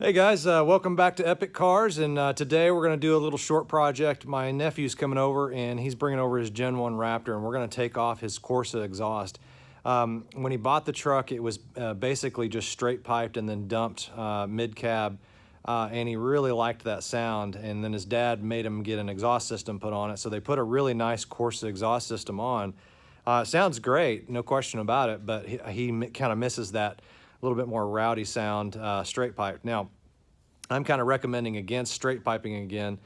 Hey guys, welcome back to Epic Cars, and today we're going to do a little short project. My nephew's coming over and he's bringing over his Gen 1 Raptor, and we're going to take off his Corsa exhaust. When he bought the truck, it was basically just straight piped and then dumped mid-cab, and he really liked that sound, and then his dad made him get an exhaust system put on it, so they put a really nice Corsa exhaust system on. It sounds great, no question about it, but he kind of misses that a little bit more rowdy sound straight pipe. Now, I'm kind of recommending against straight piping again,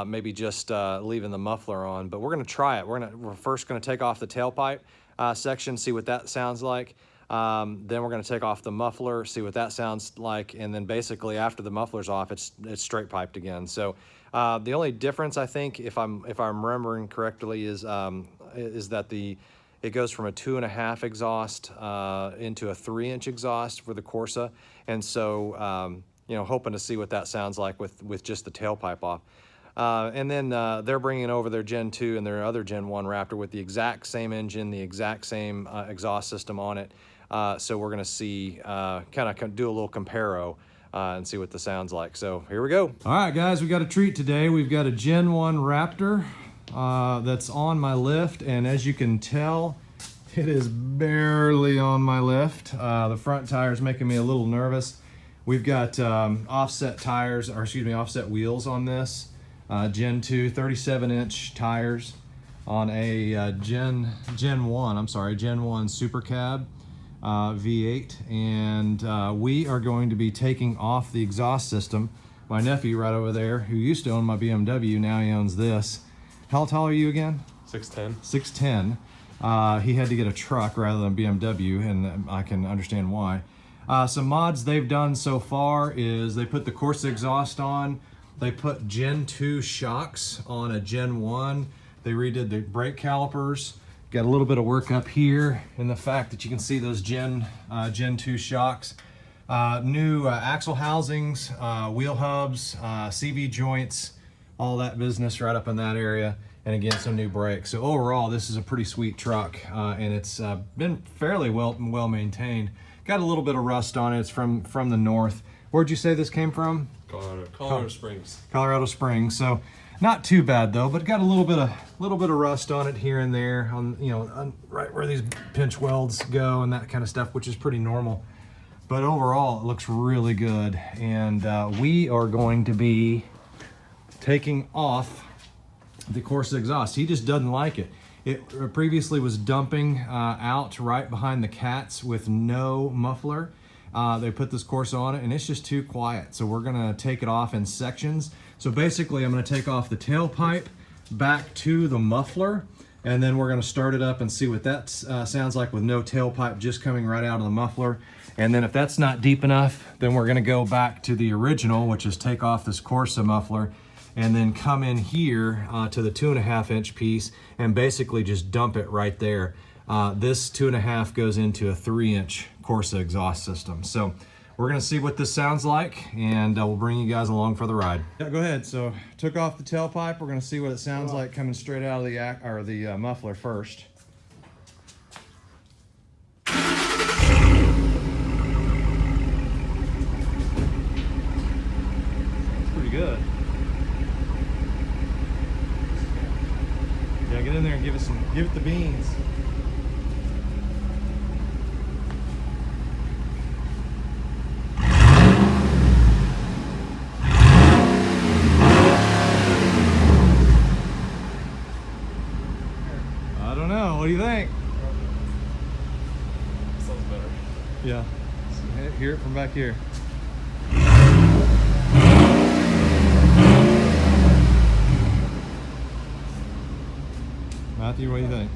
maybe just leaving the muffler on, but we're going to try it. We're first going to take off the tailpipe section, see what that sounds like. Then we're going to take off the muffler, see what that sounds like, and then basically after the muffler's off, it's straight piped again. So the only difference, I think, if I'm remembering correctly, is that it goes from a 2.5 exhaust into a 3-inch exhaust for the Corsa, and so you know, hoping to see what that sounds like with just the tailpipe off. And then they're bringing over their Gen 2 and their other Gen 1 Raptor with the exact same engine, the exact same exhaust system on it. So we're gonna see, kind of do a little comparo and see what the sounds like. So here we go. All right, guys, we got a treat today. We've got a Gen 1 Raptor that's on my lift, and as you can tell, it is barely on my lift. The front tire is making me a little nervous. We've got offset tires, or excuse me, offset wheels on this. Gen 2 37-inch tires on a Gen 1 Super Cab V8, and we are going to be taking off the exhaust system. My nephew right over there, who used to own my BMW, now he owns this. How tall are you again? 6'10". 6'10". He had to get a truck rather than BMW, and I can understand why. Some mods they've done so far is they put the Corsa exhaust on, they put Gen 2 shocks on a Gen 1, they redid the brake calipers, got a little bit of work up here in the fact that you can see those Gen 2 shocks, new axle housings, wheel hubs, CV joints, all that business right up in that area, and again, some new brakes. So overall, this is a pretty sweet truck, and it's been fairly well maintained. Got a little bit of rust on it. It's from the north. Where'd you say this came from? Colorado Springs. Colorado Springs. So not too bad though, but got a little bit of rust on it here and there, on right where these pinch welds go and that kind of stuff, which is pretty normal. But overall, it looks really good, and we are going to be taking off the Corsa exhaust. He just doesn't like it. It previously was dumping out right behind the cats with no muffler. They put this Corsa on it and it's just too quiet. So we're gonna take it off in sections. So basically I'm gonna take off the tailpipe back to the muffler, and then we're gonna start it up and see what that sounds like with no tailpipe just coming right out of the muffler. And then if that's not deep enough, then we're gonna go back to the original, which is take off this Corsa muffler and then come in here to the 2.5-inch piece and basically just dump it right there. This 2.5 goes into a 3-inch Corsa exhaust system. So we're gonna see what this sounds like, and we'll bring you guys along for the ride. Yeah, go ahead. So took off the tailpipe. We're gonna see what it sounds like coming straight out of the muffler first. It's pretty good. Yeah, get in there and give it the beans. I don't know, what do you think? Sounds better. Yeah, hear it from back here. Matthew, what do you think?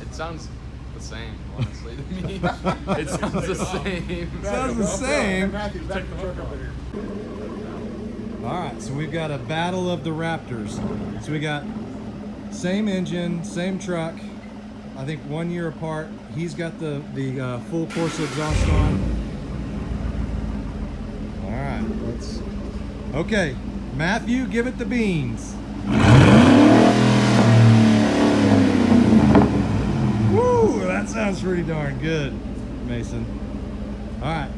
It sounds the same, honestly, to me. It sounds the same. Sounds the same. Matthew, back the truck over here. All right, so we've got a battle of the Raptors. So we got same engine, same truck, I think 1 year apart. He's got the full Corsa exhaust on. All right, okay, Matthew, give it the beans. Woo, that sounds pretty darn good, Mason. All right.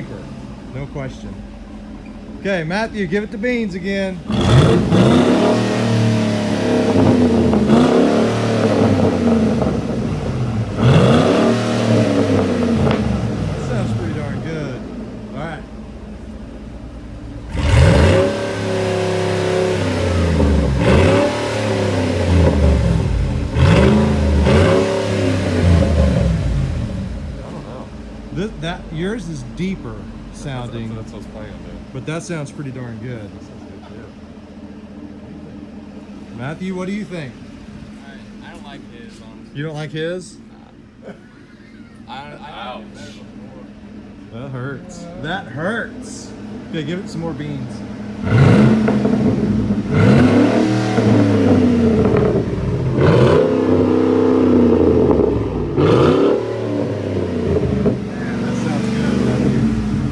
deeper, no question. Okay, Matthew, give it to Beans again. That sounds pretty darn good. All right. That yours is deeper sounding, That's what I was playing, dude. but that sounds pretty darn good. That sounds good too. Matthew, what do you think? I don't like his, honestly. You don't like his? I That hurts. That hurts. Okay, give it some more beans. Man, that sounds good, Matthew.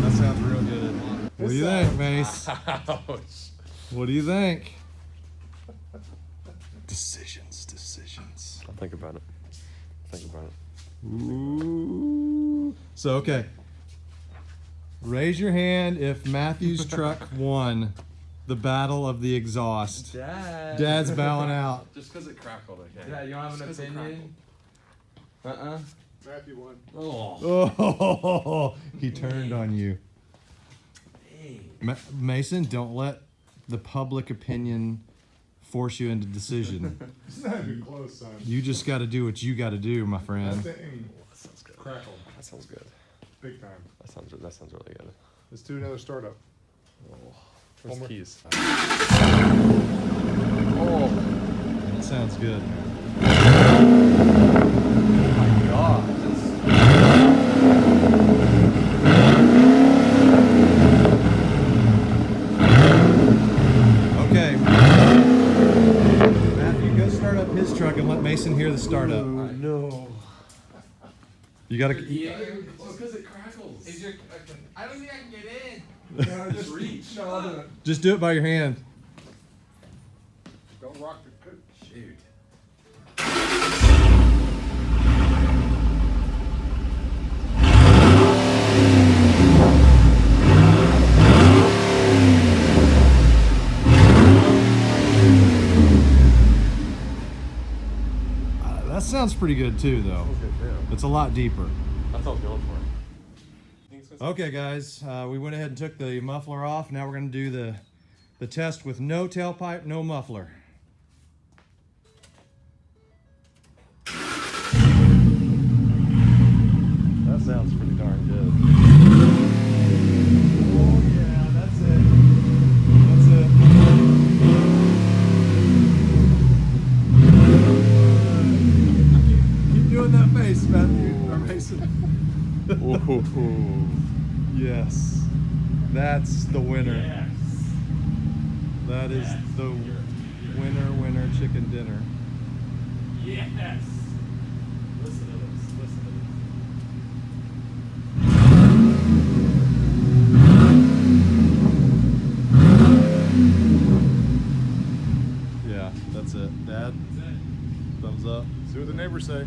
That sounds real good. What do you think, Mace? Ouch. What do you think? Decisions. I'll think about it. Ooh. So, okay. Raise your hand if Matthew's truck won the battle of the exhaust. Dad. Dad's bowing out. Just because it crackled, okay? Dad, you don't have an opinion? Matthew won. Oh. Oh, he turned on you. Mason, don't let the public opinion force you into decision. It's not even close, son. You just got to do what you got to do, my friend. That thing That sounds good. crackled That sounds good. big time. That sounds really good. Let's do another startup. Where's more. the keys? That sounds good. Okay. Matthew, go start up his truck and let Mason hear the startup. No. You got to. Yeah, it's because it crackles. I don't think I can get in. No, just reach. No, I'll do it. Just do it by your hand. Don't rock the cook. Shoot. That sounds pretty good too, though. Sounds good too. It's a lot deeper. That's what I was going for. Okay, guys, we went ahead and took the muffler off. Now we're going to do the test with no tailpipe, no muffler. That sounds pretty darn good. Oh yeah, that's it. That's it. Keep doing that face, Matthew. Or Mason. Ooh. Yes, that's the winner. Yes. That is the winner chicken dinner. Yes. Listen to this. Yeah, that's it. Dad, thumbs up. See what the neighbors say.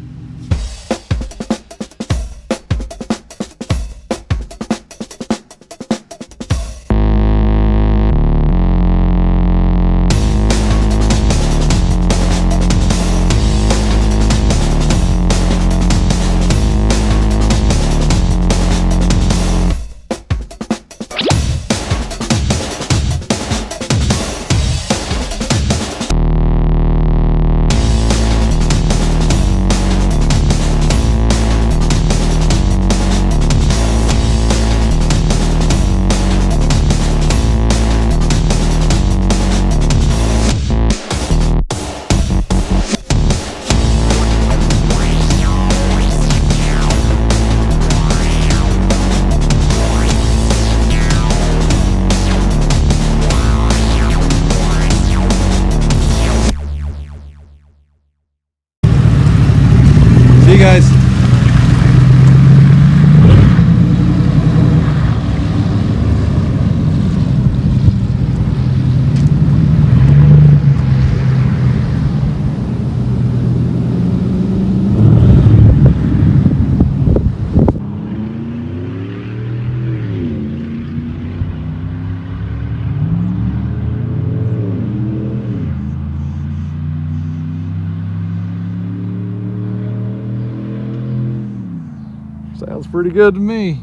Sounds pretty good to me.